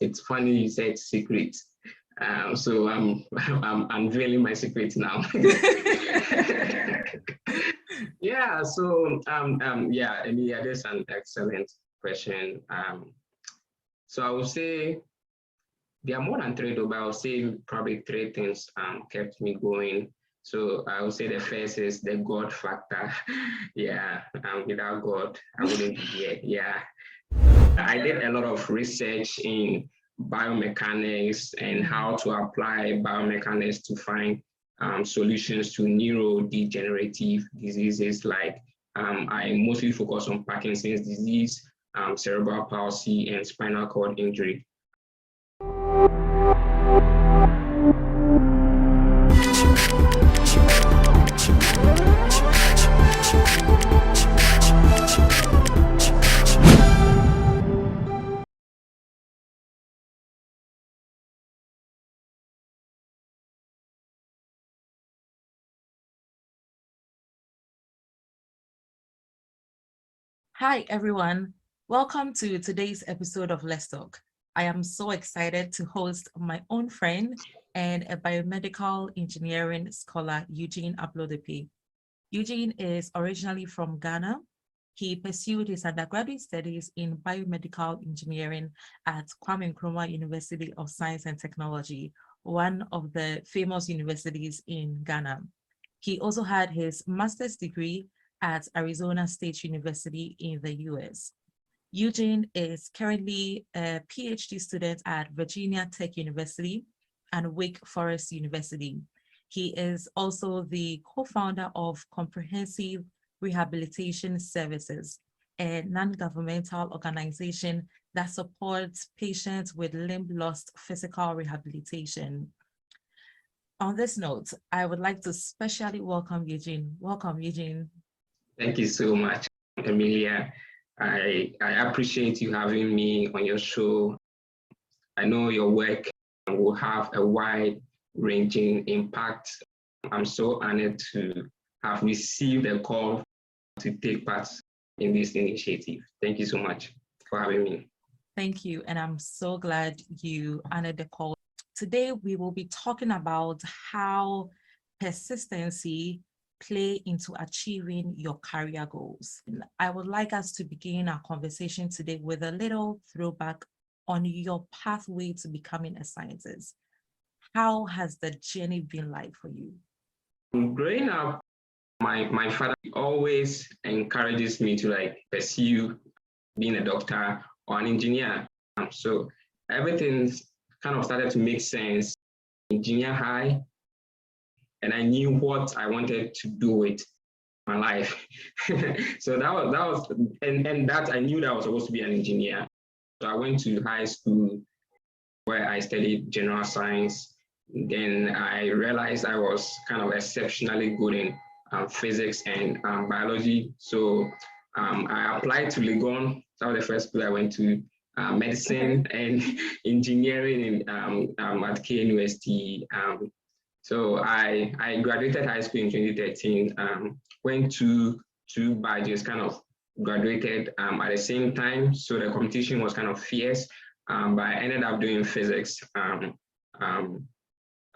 it's funny you said secret. So I'm unveiling my secret now. Yeah. So yeah, Emelia, that's an excellent question. So I would say there are more than three, though, but I would say probably three things kept me going. So I would say the first is the God factor. Yeah, without God, I wouldn't be here. Yeah, I did a lot of research in biomechanics and how to apply biomechanics to find solutions to neurodegenerative diseases. Like I mostly focus on Parkinson's disease, cerebral palsy, and spinal cord injury. Hi, everyone. Welcome to today's episode of Let's Talk. I am so excited to host my own friend and a biomedical engineering scholar, Eugene Ablodepe. Eugene is originally from Ghana. He pursued his undergraduate studies in biomedical engineering at Kwame Nkrumah University of Science and Technology, one of the famous universities in Ghana. He also had his master's degree at Arizona State University in the US. Eugene is currently a PhD student at Virginia Tech University and Wake Forest University. He is also the co-founder of Comprehensive Rehabilitation Services, a non-governmental organization that supports patients with limb loss physical rehabilitation. On this note, I would like to specially welcome Eugene. Welcome, Eugene. Thank you so much, Emelia. I appreciate you having me on your show. I know your work will have a wide-ranging impact. I'm so honored to have received a call to take part in this initiative. Thank you so much for having me. Thank you, and I'm so glad you honored the call. Today, we will be talking about how persistency play into achieving your career goals. I would like us to begin our conversation today with a little throwback on your pathway to becoming a scientist. How has the journey been like for you? Growing up, my father always encourages me to pursue being a doctor or an engineer. So everything's kind of started to make sense in junior high, and I knew what I wanted to do with my life. So that was, and that I knew that I was supposed to be an engineer. So I went to high school where I studied general science. Then I realized I was kind of exceptionally good in physics and biology. So I applied to Legon. That was the first school I went to. Medicine and engineering at KNUST. So I graduated high school in 2013, went to two badges, kind of graduated at the same time. So the competition was kind of fierce, but I ended up doing physics,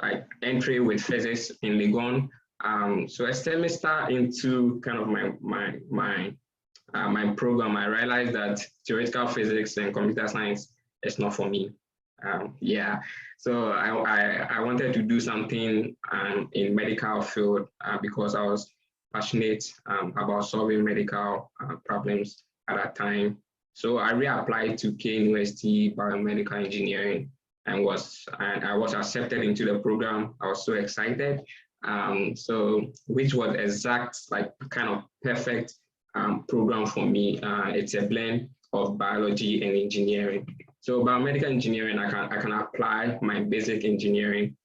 like entry with physics in Legon. So a semester into kind of my program, I realized that theoretical physics and computer science is not for me. Yeah, so I wanted to do something in medical field because I was passionate about solving medical problems at that time. So I reapplied to KNUST Biomedical Engineering and I was accepted into the program. I was so excited. So which was exact, like kind of perfect program for me. It's a blend of biology and engineering. So biomedical engineering, I can apply my basic engineering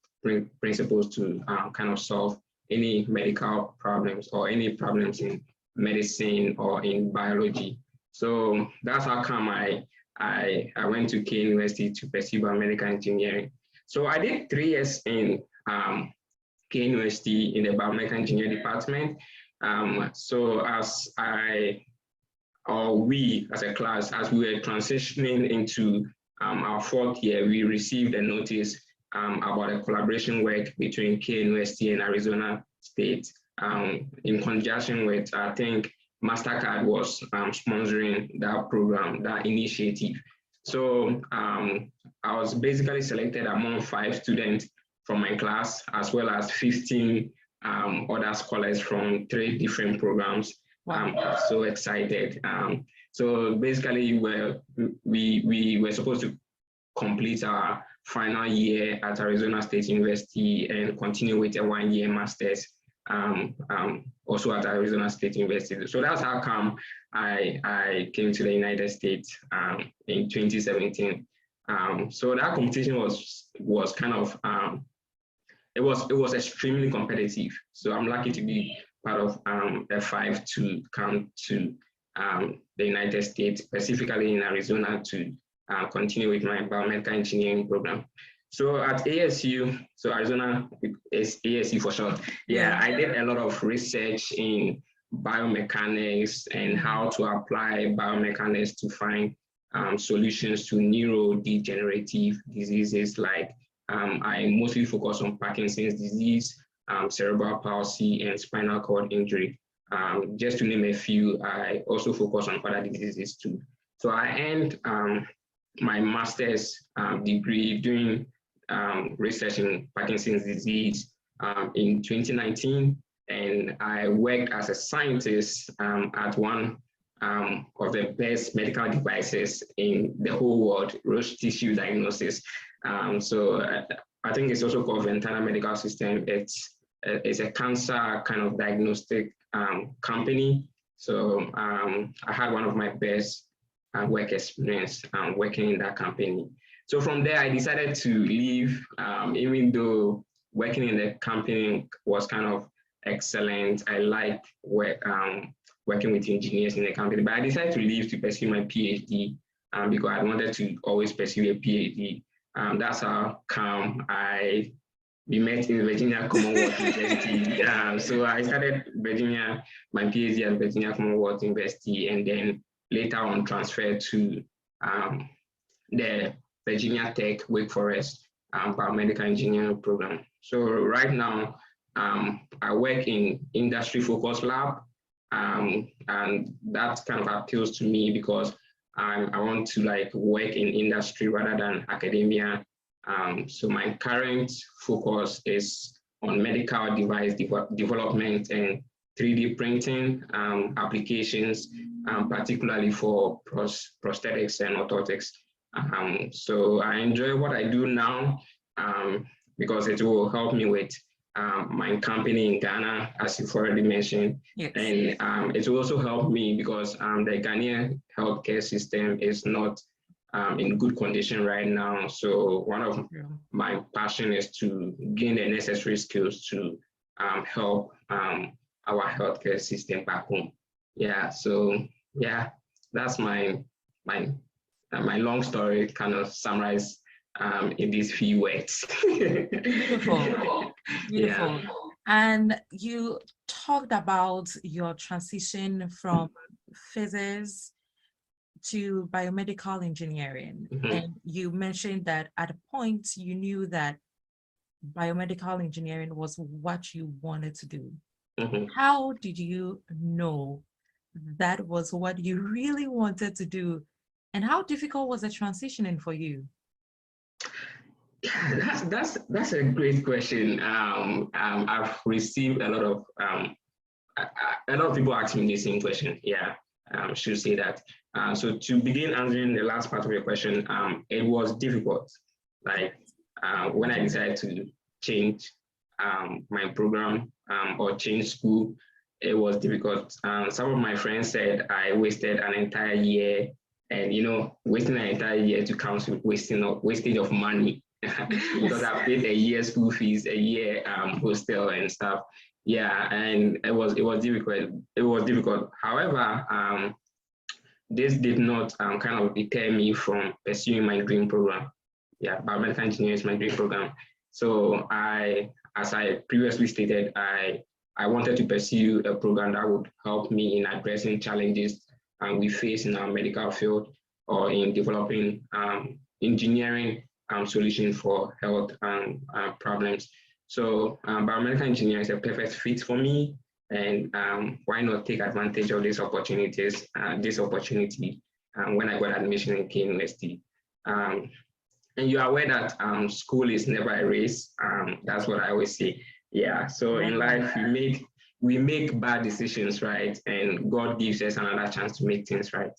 principles to kind of solve any medical problems or any problems in medicine or in biology. So that's how come I went to KNUST to pursue biomedical engineering. So I did 3 years in KNUST in the biomedical engineering department. So we as a class, as we were transitioning into our fourth year, we received a notice about a collaboration work between KNUST and Arizona State in conjunction with, I think, MasterCard was sponsoring that program, that initiative. So I was basically selected among 5 students from my class, as well as 15 other scholars from 3 different programs. Wow. I'm so excited. So basically, we were supposed to complete our final year at Arizona State University and continue with a 1-year master's also at Arizona State University. So that's how come I came to the United States in 2017. So that competition was kind of it was extremely competitive. So I'm lucky to be part of F5 to come to the United States, specifically in Arizona, to continue with my biomedical engineering program. So at ASU, so Arizona is ASU for short. Yeah, I did a lot of research in biomechanics and how to apply biomechanics to find solutions to neurodegenerative diseases. Like I mostly focus on Parkinson's disease, cerebral palsy, and spinal cord injury. Just to name a few, I also focus on other diseases too. So I earned my master's degree doing research in Parkinson's disease in 2019, and I worked as a scientist at one of the best medical devices in the whole world, Roche Tissue Diagnosis. So I think it's also called Ventana Medical System. It's a cancer kind of diagnostic company. So I had one of my best work experience working in that company. So from there, I decided to leave, even though working in the company was kind of excellent. I liked working with engineers in the company, but I decided to leave to pursue my PhD because I wanted to always pursue a PhD. That's how come we met in Virginia Commonwealth University. So I started my PhD at Virginia Commonwealth University, and then later on transferred to the Virginia Tech Wake Forest biomedical engineering program. So right now, I work in industry-focused lab, and that kind of appeals to me because I want to work in industry rather than academia. So my current focus is on medical device development and 3D printing applications, particularly for prosthetics and orthotics. So I enjoy what I do now because it will help me with my company in Ghana, as you've already mentioned. Yes. And it will also help me because the Ghanaian healthcare system is not in good condition right now. So one of my passion is to gain the necessary skills to help our healthcare system back home. Yeah, so yeah, that's my long story kind of summarized in these few words. Beautiful. Beautiful. Yeah. And you talked about your transition from physics to biomedical engineering. Mm-hmm. And you mentioned that at a point you knew that biomedical engineering was what you wanted to do. Mm-hmm. How did you know that was what you really wanted to do? And how difficult was the transitioning for you? That's a great question. I've received a lot of people ask me the same question. Yeah, should say that. So to begin answering the last part of your question, it was difficult. When I decided to change my program or change school, it was difficult. Some of my friends said I wasted an entire year, and wasting an entire year to count with wastage of money. Because I paid a year school fees, a year hostel and stuff. Yeah, and it was difficult. It was difficult. However, this did not kind of deter me from pursuing my dream program. Yeah, biomedical engineering is my dream program. So as I previously stated, I wanted to pursue a program that would help me in addressing challenges we face in our medical field or in developing engineering solution for health problems. So biomedical engineering is a perfect fit for me, and why not take advantage of these opportunities, this opportunity when I got admission in K University. And you are aware that school is never a race. That's what I always say. Yeah. So in life, we make bad decisions, right? And God gives us another chance to make things right.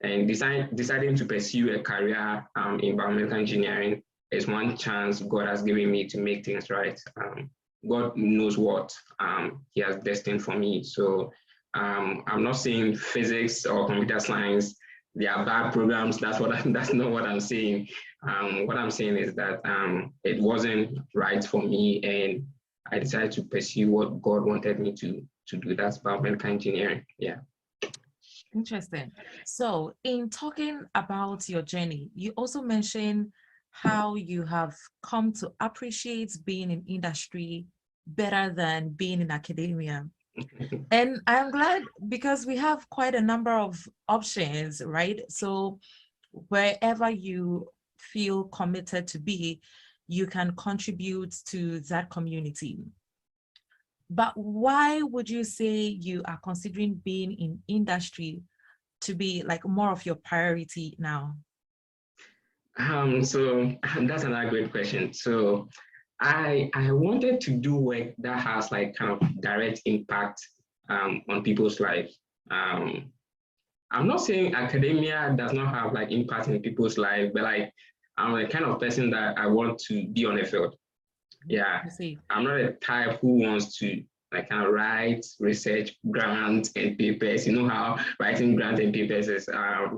And deciding to pursue a career in biomedical engineering is one chance God has given me to make things right. God knows what He has destined for me. So I'm not saying physics or computer science, they are bad programs. That's not what I'm saying. What I'm saying is that it wasn't right for me, and I decided to pursue what God wanted me to do. That's biomedical engineering. Yeah. Interesting. So in talking about your journey, you also mentioned how you have come to appreciate being in industry better than being in academia. And I'm glad because we have quite a number of options, right? So wherever you feel committed to be, you can contribute to that community. But why would you say you are considering being in industry to be like more of your priority now? So that's another great question. So I wanted to do work that has like kind of direct impact on people's lives. I'm not saying academia does not have like impact in people's life, but like I'm the kind of person that I want to be on the field. Yeah, I'm not a type who wants to like kind of write research grants and papers. You know how writing grants and papers is. I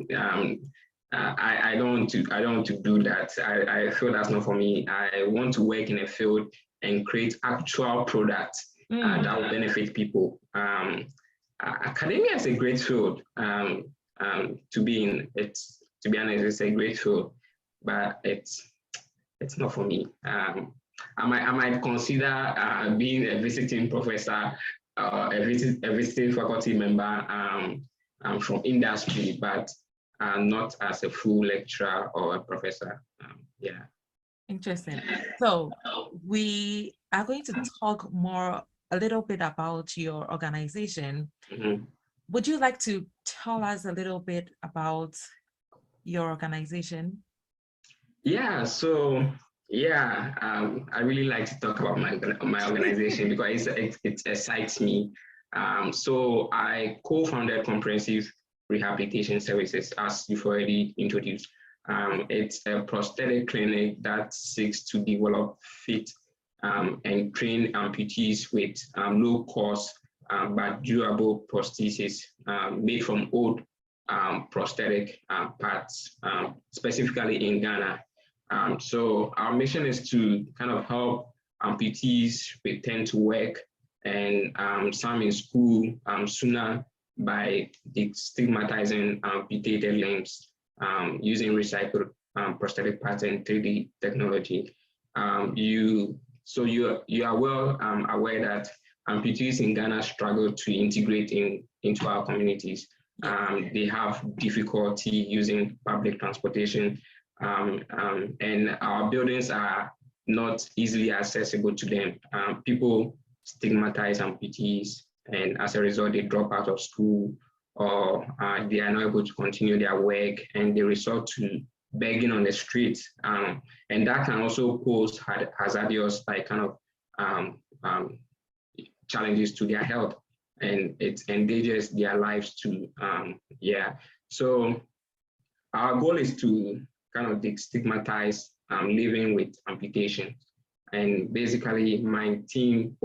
don't want to do that. I feel that's not for me. I want to work in a field and create actual products that will benefit people. Academia is a great field to be in. To be honest, it's a great field, but it's not for me. I might consider being a visiting professor, a visiting faculty member from industry, but not as a full lecturer or a professor. Yeah. Interesting. So we are going to talk a little bit about your organization. Would you like to tell us a little bit about your organization? Yeah, so yeah, I really like to talk about my organization because it excites me. So I co-founded Comprehensive Rehabilitation Services, as you've already introduced. It's a prosthetic clinic that seeks to develop fit and train amputees with low cost but durable prosthesis made from old prosthetic parts, specifically in Ghana. So our mission is to kind of help amputees return to work and some in school sooner by destigmatizing amputated limbs using recycled prosthetic parts and 3D technology. You are well aware that amputees in Ghana struggle to integrate into our communities. They have difficulty using public transportation, and our buildings are not easily accessible to them. People stigmatize amputees, and as a result, they drop out of school, or they are not able to continue their work, and they resort to begging on the streets. And that can also pose hazardous like kind of challenges to their health, and it endangers their lives too. So our goal is to kind of destigmatize living with amputation. And basically my team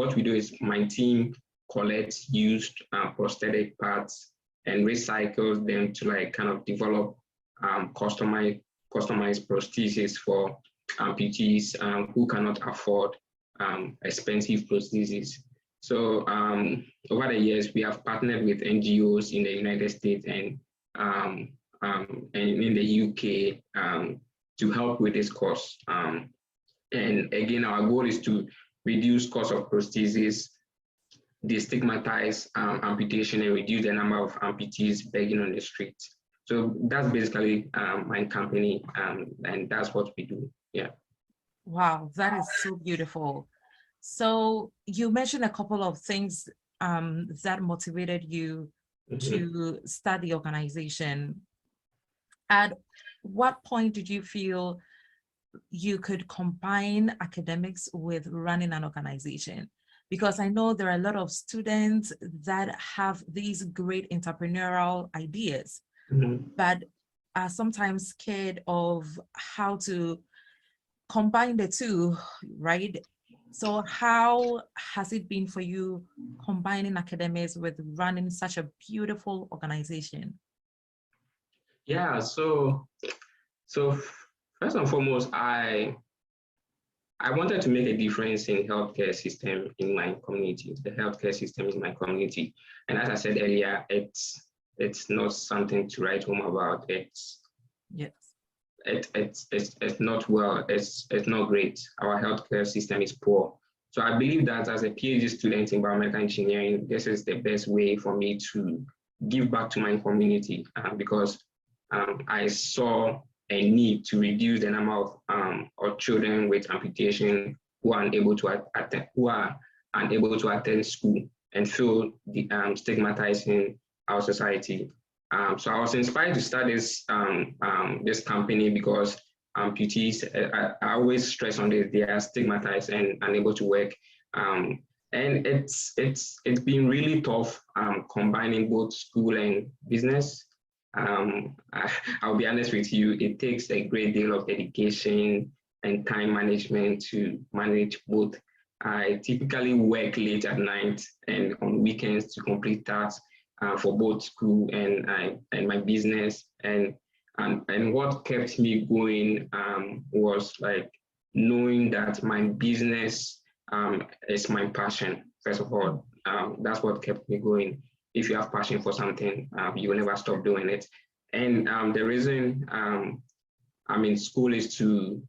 collects used prosthetic parts and recycles them to like kind of develop customized prostheses for amputees who cannot afford expensive prostheses. So over the years, we have partnered with NGOs in the United States and in the UK to help with this cost. And again, our goal is to reduce cost of prostheses, destigmatize amputation, and reduce the number of amputees begging on the streets. So that's basically my company, and that's what we do. Yeah. Wow, that is so beautiful. So you mentioned a couple of things that motivated you to start the organization. At what point did you feel you could combine academics with running an organization? Because I know there are a lot of students that have these great entrepreneurial ideas, but are sometimes scared of how to combine the two, right? So how has it been for you combining academics with running such a beautiful organization? Yeah, so first and foremost, I wanted to make a difference in healthcare system in my community, the healthcare system in my community. And as I said earlier, it's not something to write home about. Yes. It's not well, it's not great. Our healthcare system is poor. So I believe that as a PhD student in biomedical engineering, this is the best way for me to give back to my community because I saw a need to reduce the number of children with amputation who are unable to attend school and feel stigmatizing our society. So I was inspired to start this this company because amputees, I always stress on this, they are stigmatized and unable to work. And it's been really tough combining both school and business. I'll be honest with you, it takes a great deal of dedication and time management to manage both. I typically work late at night and on weekends to complete tasks for both school and my business. And what kept me going was like knowing that my business is my passion. First of all, that's what kept me going. If you have passion for something, you will never stop doing it. And the reason I'm in school is to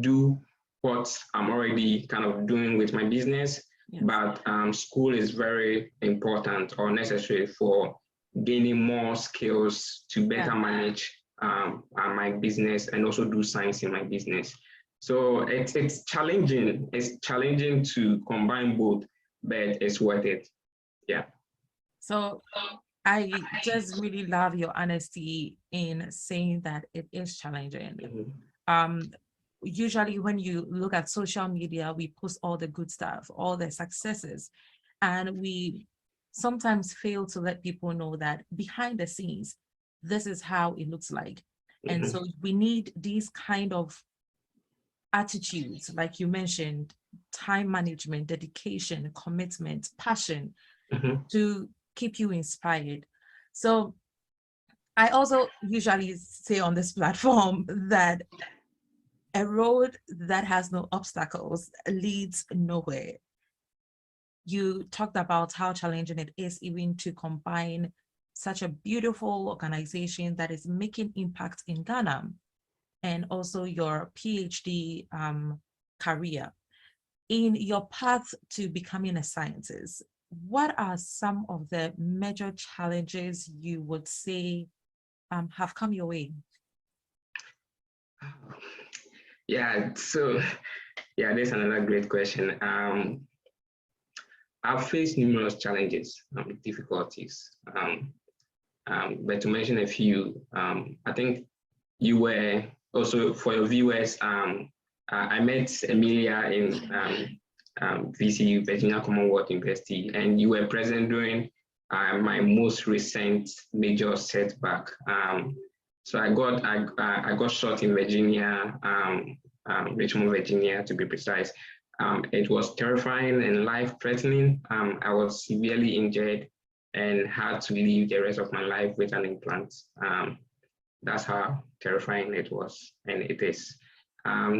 do what I'm already kind of doing with my business. Yes. But school is very important or necessary for gaining more skills to better manage my business and also do science in my business. So it's challenging. It's challenging to combine both, but it's worth it. Yeah. So I just really love your honesty in saying that it is challenging. Usually when you look at social media, we post all the good stuff, all the successes, and we sometimes fail to let people know that behind the scenes, this is how it looks like. And so we need these kind of attitudes, like you mentioned, time management, dedication, commitment, passion, to keep you inspired. So I also usually say on this platform that a road that has no obstacles leads nowhere. You talked about how challenging it is even to combine such a beautiful organization that is making impact in Ghana and also your PhD career. In your path to becoming a scientist, what are some of the major challenges you would say have come your way? Yeah, so yeah, that's another great question. I've faced numerous challenges, difficulties, but to mention a few, I think you were also, for your viewers, I met Emelia in VCU, Virginia Commonwealth University, and you were present during my most recent major setback. So I got shot in Virginia, Richmond, Virginia, to be precise. It was terrifying and life-threatening. I was severely injured and had to live the rest of my life with an implant. That's how terrifying it was, and it is.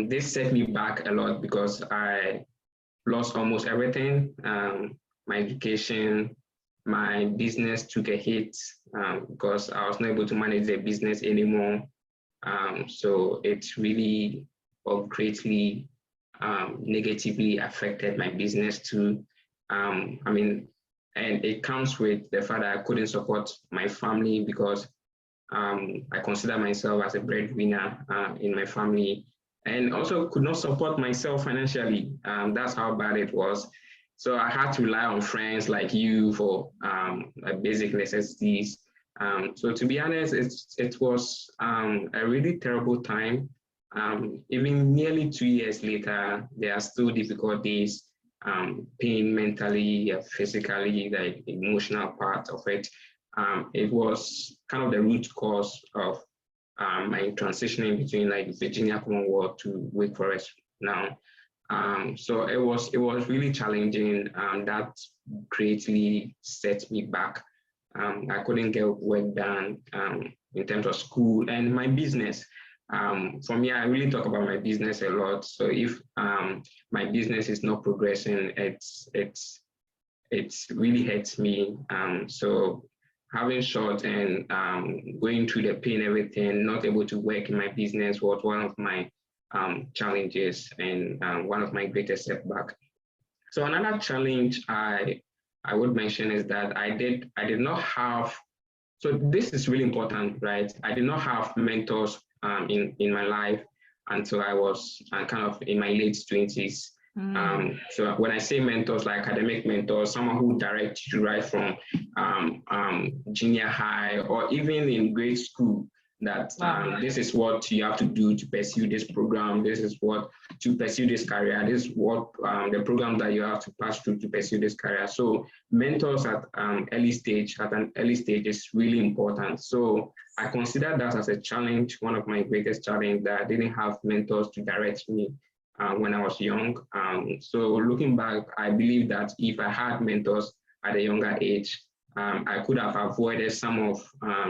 This set me back a lot because I lost almost everything. My education, my business took a hit because I was not able to manage the business anymore. So it really greatly negatively affected my business too. I mean, and it comes with the fact that I couldn't support my family because I consider myself as a breadwinner in my family, and also could not support myself financially. That's how bad it was. So I had to rely on friends like you for basic necessities. So to be honest, it was a really terrible time. Even nearly 2 years later, there are still difficult days, pain mentally, physically, the emotional part of it. It was kind of the root cause of my transitioning between like Virginia Commonwealth to Wake Forest now. So it was really challenging. That greatly set me back. I couldn't get work done in terms of school and my business. For me, I really talk about my business a lot. So if my business is not progressing, it's really hurts me. So having short and going through the pain, everything, not able to work in my business was one of my challenges and one of my greatest setbacks. So another challenge I would mention is that I did not have. So this is really important, right? I did not have mentors in my life until I was kind of in my late 20s. So when I say mentors, like academic mentors, someone who directs you right from junior high or even in grade school, that this is what you have to do to pursue this program. This is what to pursue this career. This is what the program that you have to pass through to pursue this career. So mentors at an early stage is really important. So I consider that as a challenge, one of my greatest challenges, that I didn't have mentors to direct me when I was young. So looking back, I believe that if I had mentors at a younger age, I could have avoided some of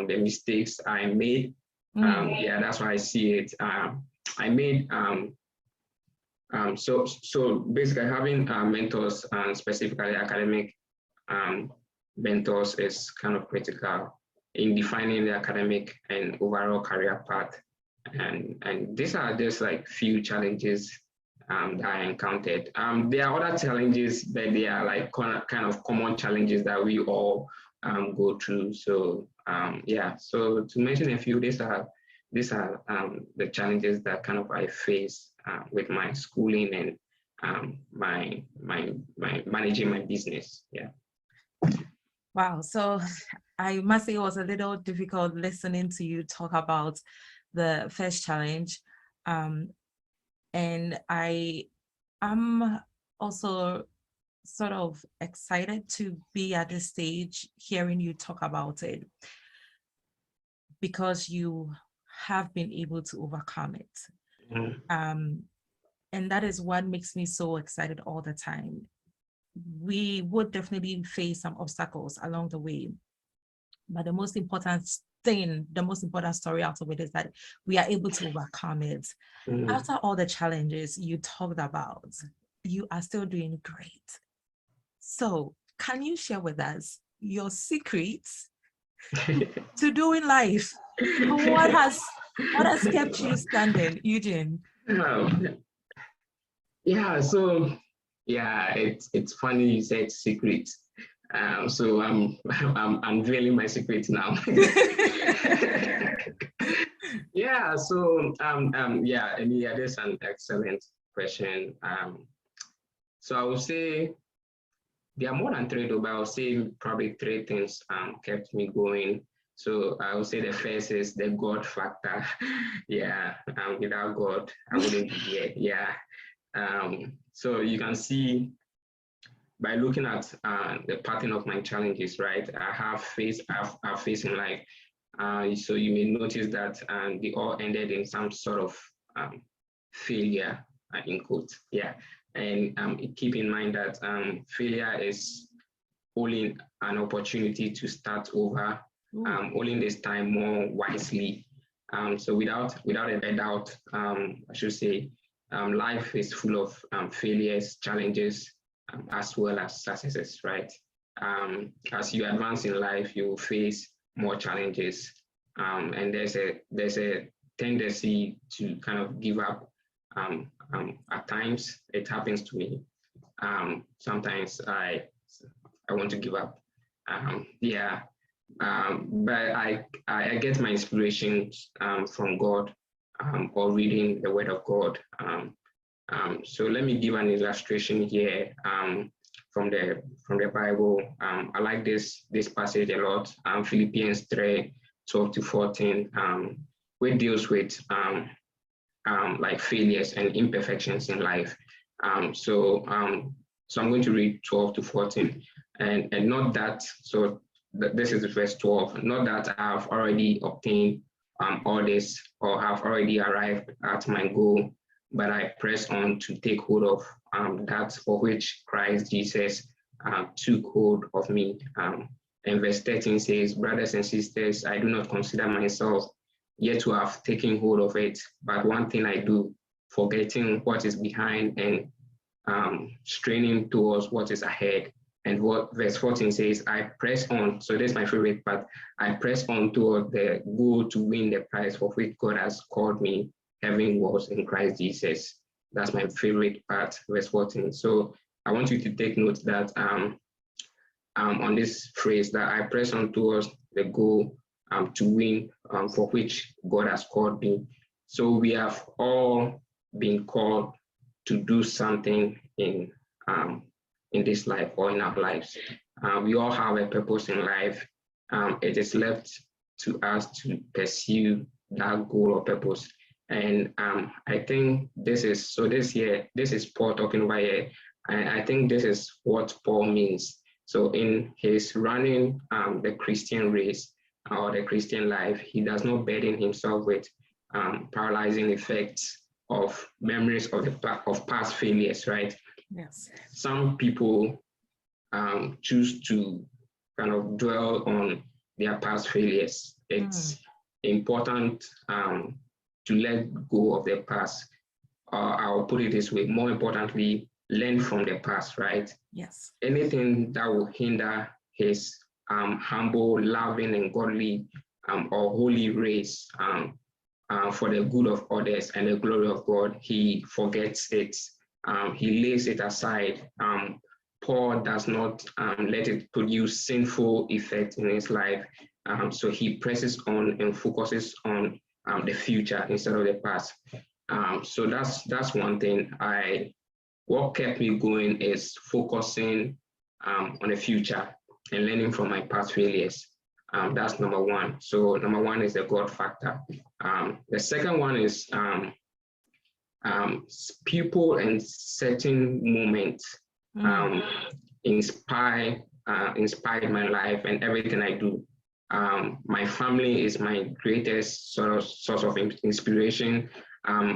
the mistakes I made. Yeah, that's why I see it. I made so basically having mentors, specifically academic mentors, is kind of critical in defining the academic and overall career path. And these are just like few challenges that I encountered. There are other challenges, but they are like kind of common challenges that we all go through. So yeah, so to mention a few, these are the challenges that kind of I face with my schooling and my managing my business. Yeah. Wow. So I must say it was a little difficult listening to you talk about the first challenge. And I am also sort of excited to be at this stage hearing you talk about it, because you have been able to overcome it. And that is what makes me so excited all the time. We would definitely face some obstacles along the way, but the most important thing, the most important story out of it is that we are able to overcome it. After all the challenges you talked about, you are still doing great. So can you share with us your secrets to doing life? What has kept you standing, Eugene? Yeah, so yeah, it's funny you said secrets. So I'm unveiling my secrets now. Yeah, so yeah, Emelia, that's an excellent question. So I would say there are more than three, though, but I would say probably three things kept me going. So I would say the first is the God factor. Yeah, without God, I wouldn't be here. Yeah. So you can see by looking at the pattern of my challenges, right? I've faced in life. So you may notice that they all ended in some sort of failure, in quotes. Yeah. And keep in mind that failure is only an opportunity to start over, only this time more wisely. So without a doubt, I should say, life is full of failures, challenges, as well as successes, right? As you advance in life, you will face more challenges, and there's a tendency to kind of give up. At times, it happens to me. Sometimes I want to give up. Yeah, But I get my inspirations from God or reading the Word of God. So let me give an illustration here from the Bible. I like this passage a lot. Philippians 3:12-14, which deals with like failures and imperfections in life. So I'm going to read 12-14, and not that. So this is verse 12. Not that I have already obtained all this or have already arrived at my goal, but I press on to take hold of that for which Christ Jesus took hold of me. And verse 13 says, brothers and sisters, I do not consider myself yet to have taken hold of it, but one thing I do, forgetting what is behind and straining towards what is ahead. And what verse 14 says, I press on. So this is my favorite part. I press on toward the goal to win the prize for which God has called me. Heaven was in Christ Jesus. That's my favorite part, verse 14. So I want you to take note that on this phrase that I press on towards the goal to win for which God has called me. So we have all been called to do something in this life or in our lives. We all have a purpose in life. It is left to us to pursue that goal or purpose. And I think this is Paul talking about here. I think this is what Paul means. So in his running the Christian race or the Christian life, he does not burden himself with paralyzing effects of memories of past failures, right? Yes. Some people choose to kind of dwell on their past failures. It's important to let go of the past. I'll put it this way, more importantly, learn from the past, right? Yes. Anything that will hinder his humble, loving, and godly or holy race for the good of others and the glory of God, he forgets it. He lays it aside. Paul does not let it produce sinful effect in his life. So he presses on and focuses on the future instead of the past. So that's one thing. What kept me going is focusing on the future and learning from my past failures. That's number one. So number one is the God factor. The second one is people and certain moments inspired my life and everything I do. My family is my greatest source of inspiration.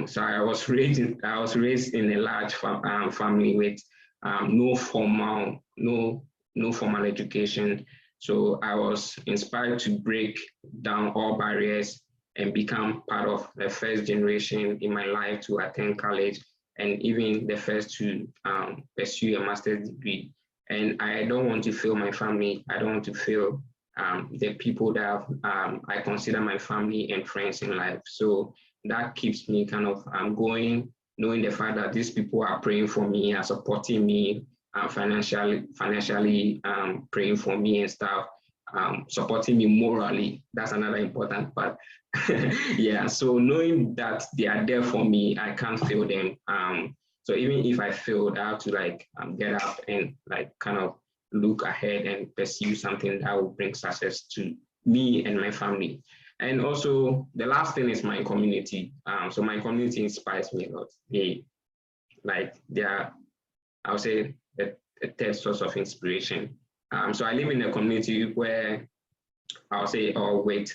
So I was raised in a large family with no formal education. So I was inspired to break down all barriers and become part of the first generation in my life to attend college and even the first to pursue a master's degree. And I don't want to fail my family. I don't want to fail the people that I consider my family and friends in life. So that keeps me kind of going, knowing the fact that these people are praying for me, are supporting me, financially praying for me and stuff, supporting me morally. That's another important part. Yeah, so knowing that they are there for me, I can't fail them. So even if I failed, I have to like get up and like kind of look ahead and pursue something that will bring success to me and my family. And also the last thing is my community. So my community inspires me a lot. They are, I would say, a third source of inspiration. So I live in a community where I'll say, with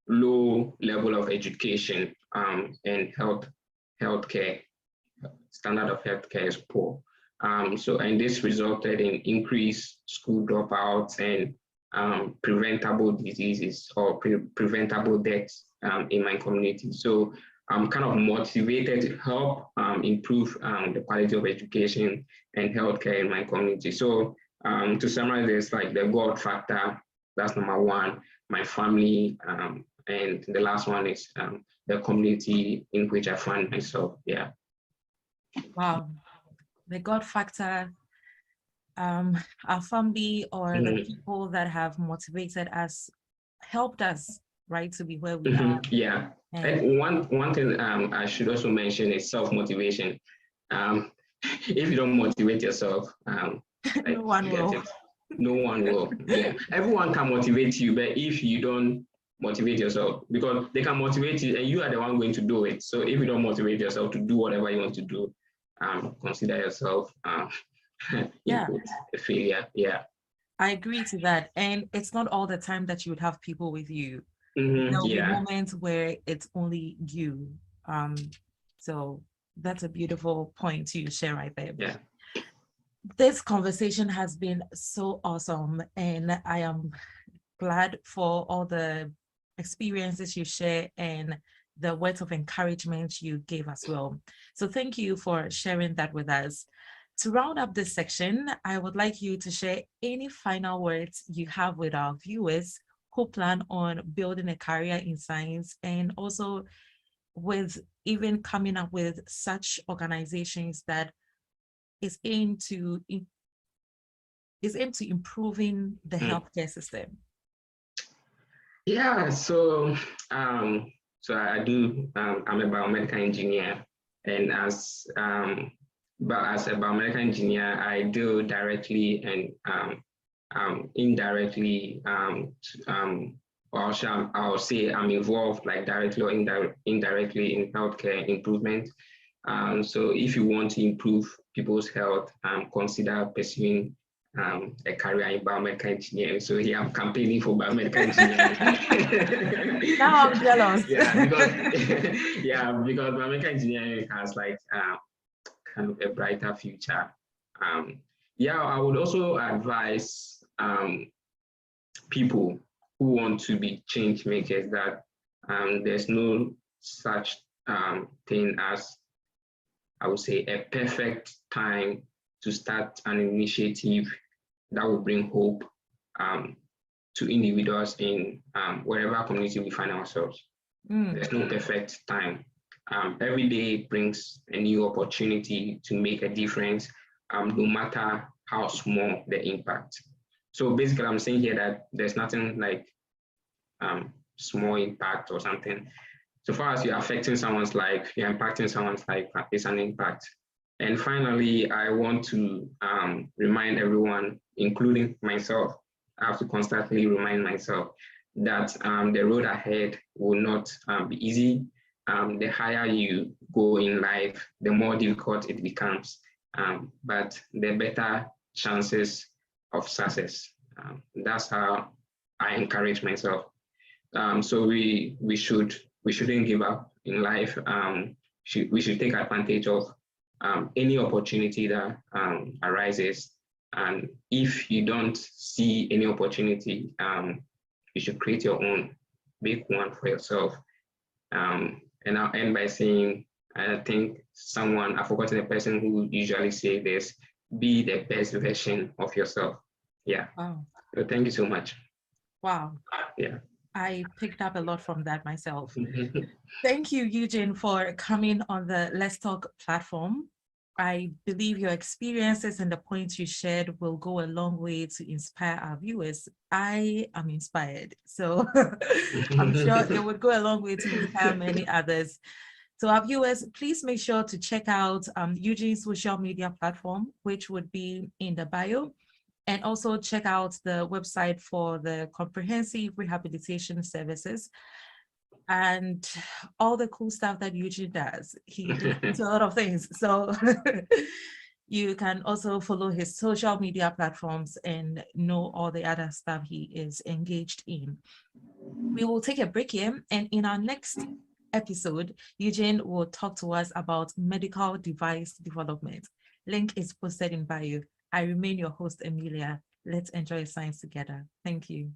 low level of education and healthcare, standard of healthcare is poor. And this resulted in increased school dropouts and preventable diseases or preventable deaths in my community. So I'm kind of motivated to help improve the quality of education and healthcare in my community. So to summarize this, like the God factor, that's number one, my family, and the last one is the community in which I find myself. Yeah. Wow. The God factor, our family or the people that have motivated us helped us, right, to be where we are. Yeah. And one thing I should also mention is self-motivation. If you don't motivate yourself, No one will. No one will. Yeah. Everyone can motivate you, but if you don't motivate yourself, because they can motivate you and you are the one going to do it. So if you don't motivate yourself to do whatever you want to do, consider yourself Yeah, a failure. Yeah. I agree to that. And it's not all the time that you would have people with you. Mm-hmm. There'll be Yeah. moments where it's only you. So that's a beautiful point to share right there. Yeah. This conversation has been so awesome, and I am glad for all the experiences you share and the words of encouragement you gave as well. So thank you for sharing that with us. To round up this section, I would like you to share any final words you have with our viewers who plan on building a career in science, and also with even coming up with such organizations that is aimed to improving the healthcare system. Yeah, so I do. I'm a biomedical engineer, and as a biomedical engineer, I deal directly and indirectly. Or I'll say I'm involved, like directly or indirectly, in healthcare improvement. So if you want to improve people's health, consider pursuing a career in biomedical engineering. So here I'm campaigning for biomedical engineering. Now I'm jealous. Because biomedical engineering has like kind of a brighter future. I would also advise people who want to be change makers that there's no such thing as, I would say, a perfect time to start an initiative that will bring hope to individuals in wherever community we find ourselves. There's no perfect time. Every day brings a new opportunity to make a difference, no matter how small the impact. So basically, I'm saying here that there's nothing like small impact or something. So far as you're affecting someone's life, you're impacting someone's life, it's an impact. And finally, I want to remind everyone, including myself, I have to constantly remind myself that the road ahead will not be easy. The higher you go in life, the more difficult it becomes, but the better chances of success. That's how I encourage myself. So we shouldn't give up in life. We should take advantage of any opportunity that arises. And if you don't see any opportunity, you should create your own, make one for yourself. And I'll end by saying, I think I've forgotten the person who usually say this, be the best version of yourself. Yeah. Wow. So thank you so much. Wow. Yeah. I picked up a lot from that myself. Thank you, Eugene, for coming on the Let's Talk platform. I believe your experiences and the points you shared will go a long way to inspire our viewers. I am inspired, so I'm sure it would go a long way to inspire many others. So our viewers, please make sure to check out Eugene's social media platform, which would be in the bio. And also check out the website for the Comprehensive Rehabilitation Services and all the cool stuff that Eugene does. He does a lot of things. So you can also follow his social media platforms and know all the other stuff he is engaged in. We will take a break here, and in our next episode, Eugene will talk to us about medical device development. Link is posted in bio. I remain your host, Emelia. Let's enjoy science together. Thank you.